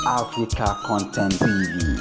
Africa Content TV.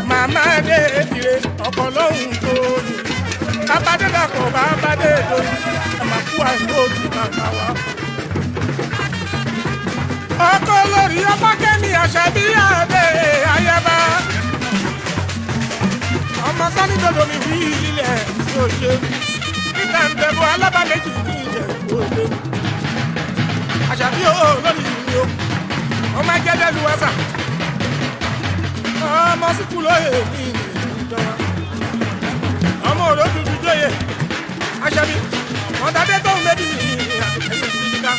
Mama de tire ọkọ lóhùn tó yìí. Bàbá dé dàpọ̀ bàbá dé doyin. kú àìkú òtún bàbá wa. ọkọ lórí ọmọ kẹ́mi àṣàbí àdé ayaba. ọmọ sani dodo mi wí ilẹ̀ tí ó ṣe. nígbà ń bẹ̀rù alábàlẹ́jì ní ìjẹ̀bú òde. àṣàbí ò lórí ìlú o. ọmọ ẹgẹ́dẹ́ lu ẹ̀sà. ọmọ síkú lóye ní ìjọba. ọmọ òrò dúdú jóye. àṣàbí ọ̀dàdé tó ń bẹ́bí ẹ̀mí sí i ká.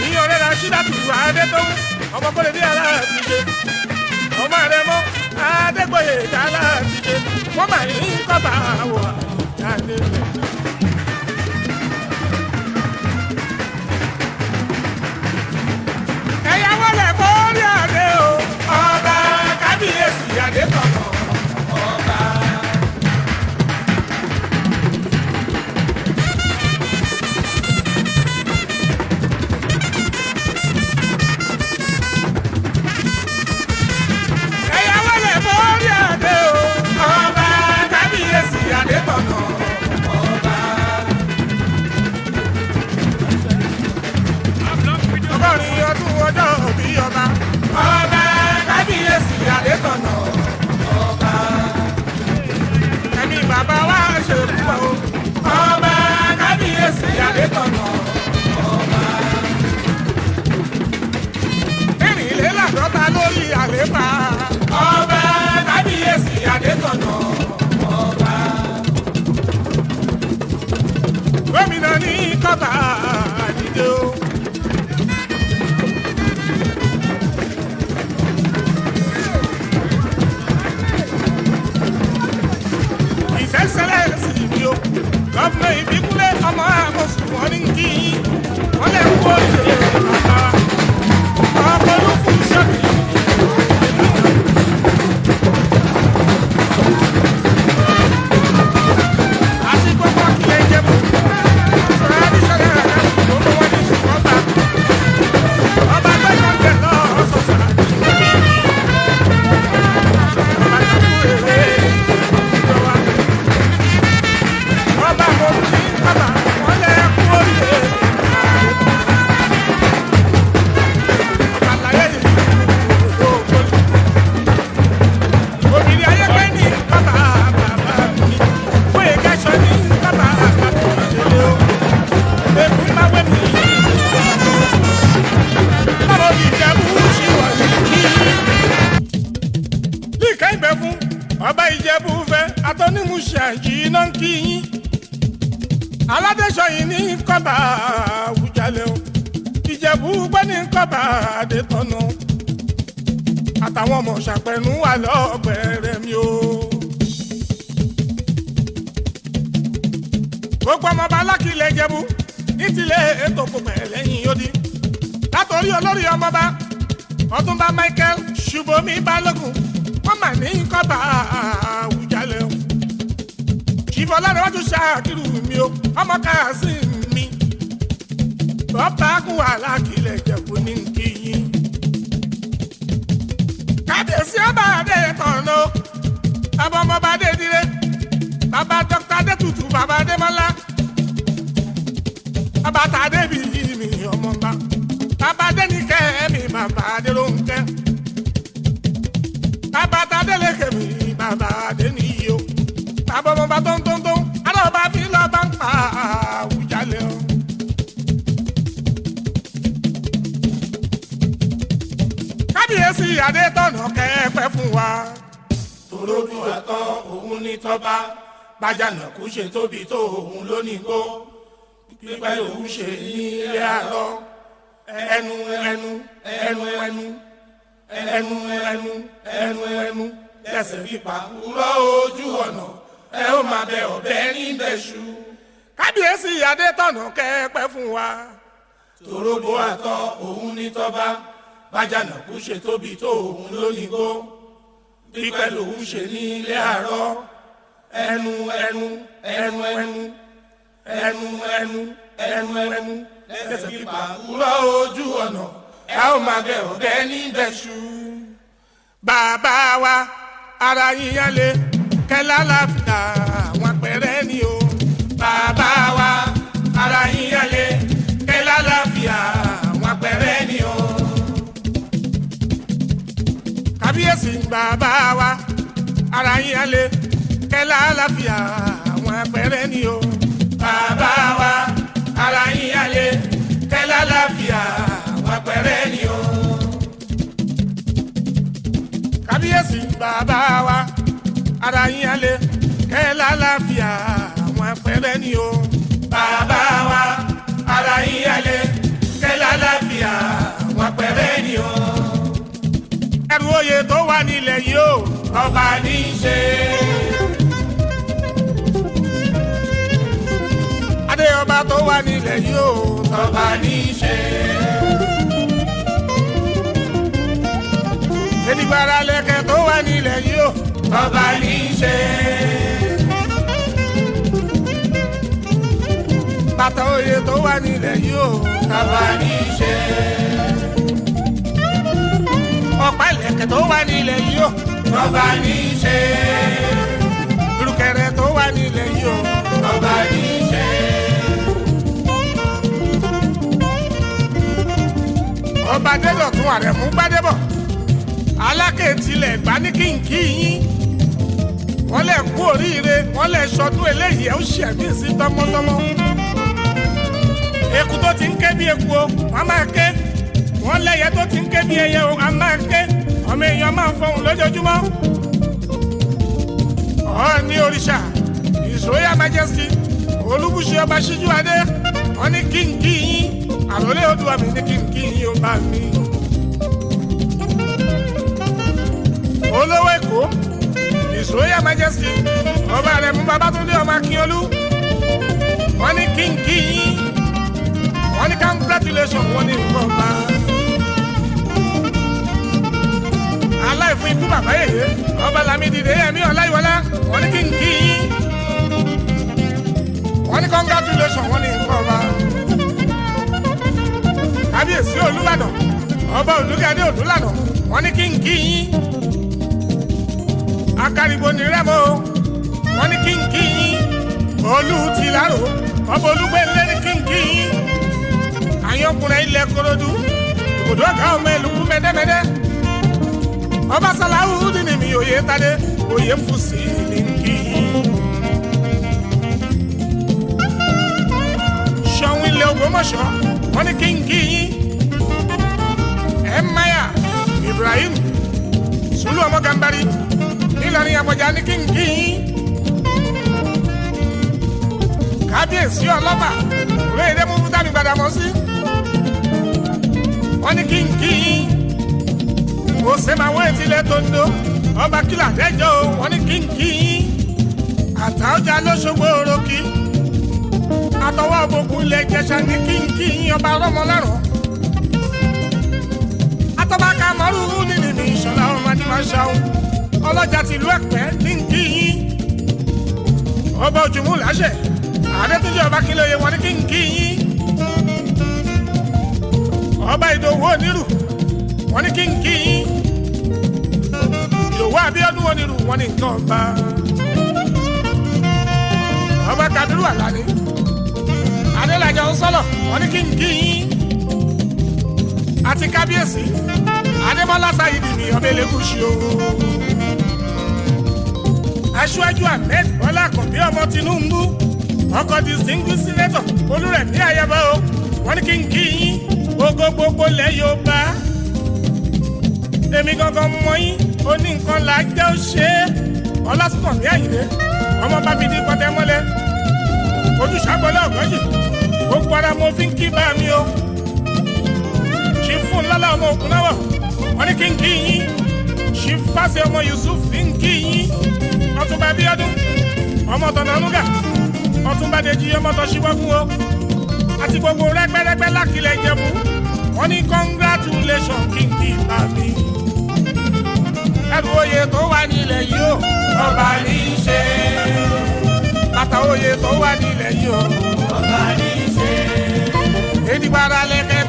ìyẹn ọ̀rẹ́ rẹ̀ ṣídà tù adé tó ń ọmọ kọ́lé dé aláàtúnṣe. ọmọ rẹ̀ mọ́ adégbòye dá aláàtúnṣe. wọ́n máa ń kọ́ bá wọ̀ jáde. ẹ̀yàwó lẹ̀ fọ́ọ́rí àdé o. ọba kábíyèsí adé kọ̀ọ̀kan ọba. ẹ̀yàwó lẹ̀ fọ́ọ́rí àdé o. ọba kábíyèsí adé kọ̀ọ̀kan ọba. ọgọ́rin ọdún ọjọ́ òbí ọba. ọba kábíyèsí adé kọ̀ọ̀kan ọba. ẹ̀mí bàbá wa ṣe púpọ̀ o. ọba kábíyèsí adé kọ̀ọ̀kan ọba. mẹ́rìnléláàádọ́ta lórí àlééfà. ọba kábíyèsí adé kọ̀ọ̀kan ọba. gómìnà ní kọ́ba àdìjẹ́ o. Excellency mi o, gọ́fúnà Ìbíkúnlé ọmọ àmọ̀sùn wọn ní kí wọ́n lè kú òye bàbá ọkọ̀ ló fún sọ́ọ̀bì. àti gbogbo kílẹ̀ ìjẹ̀bù traditional gbogbo wọn ní ọba ọba gbẹ̀gbẹ̀ lọ́ọ́ sọ̀sà ọba tó kú èrè ìjọba. ọba mo ní bàbá wọn lè kú òye ọba láyé yìí ló gbólé. obìnrin ayé pé ní bàbá bàbá mi bóyá kẹsàn ní bàbá bàbá mi délé o. èkú má wé mi báwo ni ìjẹ̀bú ṣì wà ní kí. líkà ìbẹ̀ fún ọba ìjẹ̀bú fẹ́ atọ́nímùsì àjìnà ń kí yín. aládéṣọ yìí ní kọ́ba àwùjalẹ̀ o. ìjẹ̀bú gbẹ́ ní kọ́ba àdètọ́nà. àtàwọn ọmọ ṣàpẹ̀nù wà lọ́gbẹ̀rẹ̀ mi o. gbogbo ọmọọba alákìlẹ̀ ìjẹ̀bú ní tilẹ̀ ètò gbogbo ẹlẹ́yìn odi. látòrí olórí ọmọọba ọ̀túnba Michael Ṣùbọ́mi Balógun wọ́n mà ní kọ́ba àwùjalẹ̀ o. ṣìfọ́ lárẹ́wájú ṣáàkiri mi o ọmọ káàsì mi. bọ́pá kún wà lákìlẹ̀ ìjẹ̀bú ní kíyìn. kábíyèsí ọba adé tọ̀nà bàbá ọmọọba adé dire bàbá dókítà Adétutù bàbá Adémọ́lá bàbá tàdé bí mi ọmọọba bàbá Adéníkẹ́ mi bàbá Adérónkẹ́ bàbá tàdélékè mi bàbá Adéníyì o bàbá ọmọọba tó alọ́ba fi lọ́ba ń pa àwùjalẹ̀ o. kábíyèsí Adétọ̀nà kẹ́ẹ̀pẹ́ fún wa. tòródù àtọ́ òun ní tọ́ba bájànàkú ṣe tóbi tó òun lónìí gbó pípẹ́ lòun ṣe ní ilé àlọ́ ẹnu ẹnu ẹnu ẹnu ẹnu ẹnu ẹnu ẹnu lẹ́sẹ̀ fipá kúrọ́ ojú ọ̀nà ẹ ó máa bẹ ọ̀bẹ níbẹ̀ ṣu. kábíyèsí Adétọ̀nà kẹ́ẹ̀pẹ́ fún wa. tòródù àtọ́ òun ní tọ́ba bájànàkú ṣe tóbi tó òun lónìí gbó pípẹ́ lòun ṣe ní ilé àárọ̀ ẹnu ẹnu ẹnu ẹnu ẹnu ẹnu ẹnu ẹnu lẹ́sẹ̀ fipá kúrọ́ ojú ọ̀nà ẹ ó máa bẹ ọ̀bẹ níbẹ̀ ṣu. bàbá wa ara yíyan lé kẹlá láfíà àwọn pẹrẹ ni o. bàbá wa bàbá wa ara yín alẹ́ kẹ́ lálàáfíà àwọn apẹ̀rẹ̀ ni o. bàbá wa ara yín alẹ́ kẹ́ lálàáfíà àwọn apẹ̀rẹ̀ ni o. ẹrù oyè tó wà nílẹ̀ yìí o ọba ní í ṣe. adé ọba tó wà nílẹ̀ yìí o ọba ní í ṣe. edigbara lẹ̀kẹ̀ tó wà nílẹ̀ yìí o ọba ní í ṣe. bàtà oyè tó wà nílẹ̀ yìí o ọba ní í ṣe. ọ̀pá ìlẹ̀kẹ̀ tó wà nílẹ̀ yìí o ọba ní í ṣe. ìrùkẹ̀rẹ̀ tó wà nílẹ̀ yìí o ọba ní í ṣe. ọba Adédọ̀tun Àrẹ̀mú Gbádébọ̀ aláké tilẹ̀ gbá ní kínkí yín wọ́n lè kú oríire wọ́n lè sọdún eléyìí ẹ̀ ó ṣẹ̀mí sí tọmọtọmọ eku tó ti ń ké bí eku o wọ́n máa ké wọ́n lẹ́yẹ tó ti ń ké bí ẹyẹ o a máa ké ọmọ èèyàn máa ń fọhùn lójoojúmọ́ Ọọ̀ni òrìṣà His Royal Majesty Olúbùṣe ọba Síjú Adé wọ́n ní kínkí yín àròlé Oòduà mi ní kínkí yín ó bá mi. olówó Èkó His Royal Majesty ọba Àrẹ̀mú Babátúndé ọmọ Akínyolú wọ́n ní kínkí yín wọ́n ní congratulation wọ́n ní nǹkan ọba. aláìfún ikú bàbá yèyé ọba Lámídì Adéyẹmí Ọláyíwọlá wọ́n ní kínkí yín wọ́n ní congratulation wọ́n ní nǹkan ọba. kábíyèsí Olúbàdàn ọba Olúgadé Odúlànà wọ́n ní kínkí yín. Akaribo ní Rẹ́mọ wọ́n ní kínkí yín. Olú ti Lárò ọba Olúgbélé ní kínkí yín. àyànkùnrin ilẹ̀ Kòròdú òdò ọ̀gá ọmọ ẹlùkú mẹ́dẹ́mẹ́dẹ́. ọba Sàláwùdí ni mi òye tadé òye fùsì ní kínkí yín. Ṣọ̀ún ilẹ̀ Ògbómọ̀ṣọ́ wọ́n ní kínkí yín. Ẹ̀máyà Ibrahim Sùlù ọmọ Gàmbàrí Ìlọrin Àbọ̀jà ní kínkí yín. kábíyèsí ọlọ́ba òwe èdè mú fúdàmì Gbàdámọ́sí wọ́n ní kínkí yín. òsèmáwó ètìlẹ̀ Tòǹdó ọba Kílà Dẹ́jọ́ wọ́n ní kínkí yín. Àtàọ̀jà lóṣogbo òròkì àtọwọ́ òbòkú ilẹ̀ Ìjẹ̀ṣà ní kínkí yín. ọba Rọ́mọlárọ̀ àtọ́ba Kàmọ́rù nínú ní Ìṣọ̀lá ọmọ Adìmọ̀ṣáun ọlọ́jà tìlú Ẹ̀pẹ́ ní kínkí yín. ọba Òjùmú Láṣẹ Adétúnjì ọba Kílóyè wọ́n ní kínkí yín. ọba Ìdòwú Onírù wọ́n ní kínkí yín. Ìdòwú Abíọ́dún Onírù wọ́n ní nǹkan ọba. ọba Kàbírù Àlàní Adélàjà Ọ̀sọ́lọ̀ wọ́n ní kínkí yín. àti kábíyèsí Adémọ́lá Sáyídì ní ọba Elégùṣì o. Aṣíwájú Ahmed Bọ́lá Àkànbí ọmọ Tinubu ọkọ̀ distinguished senator Olúrẹ̀mí Ayaba o wọ́n ní kínkí yín. gbogbo lẹ̀ Yorùbá èmi gangan mọ yín ó ní nǹkan là á jẹ́ ó ṣe é. Ọlásùnkànmí Àyìndé ọmọ Bámidí Kọ́tẹ́mọ́lẹ̀ Ojúṣàgbọ́lẹ̀ Ọ̀gọ́jì gbogbo ara mo fi ń kí bá mi o. Chief Fúnlọ́lá ọmọ Ògúnnáwọ̀ wọ́n ní kínkí yín. Chief Fásì ọmọ Yusuf ń kí yín. Ọ̀túnba Abíọ́dún ọmọ Tọ̀nànúgà Ọ̀túnba Dèjì ọmọ Tọ̀ṣíwọ́gún o àti gbogbo rẹ́gbẹ́rẹ́gbẹ́ lákìlẹ̀ Ìjẹ̀bú wọ́n ní congratulation kínkí bá mi. ẹrù oyè tó wà nílẹ̀ yìí o ọba ní í ṣe. bàtà oyè tó wà nílẹ̀ yìí o ọba ní í ṣe. edigbara lẹ̀kẹ̀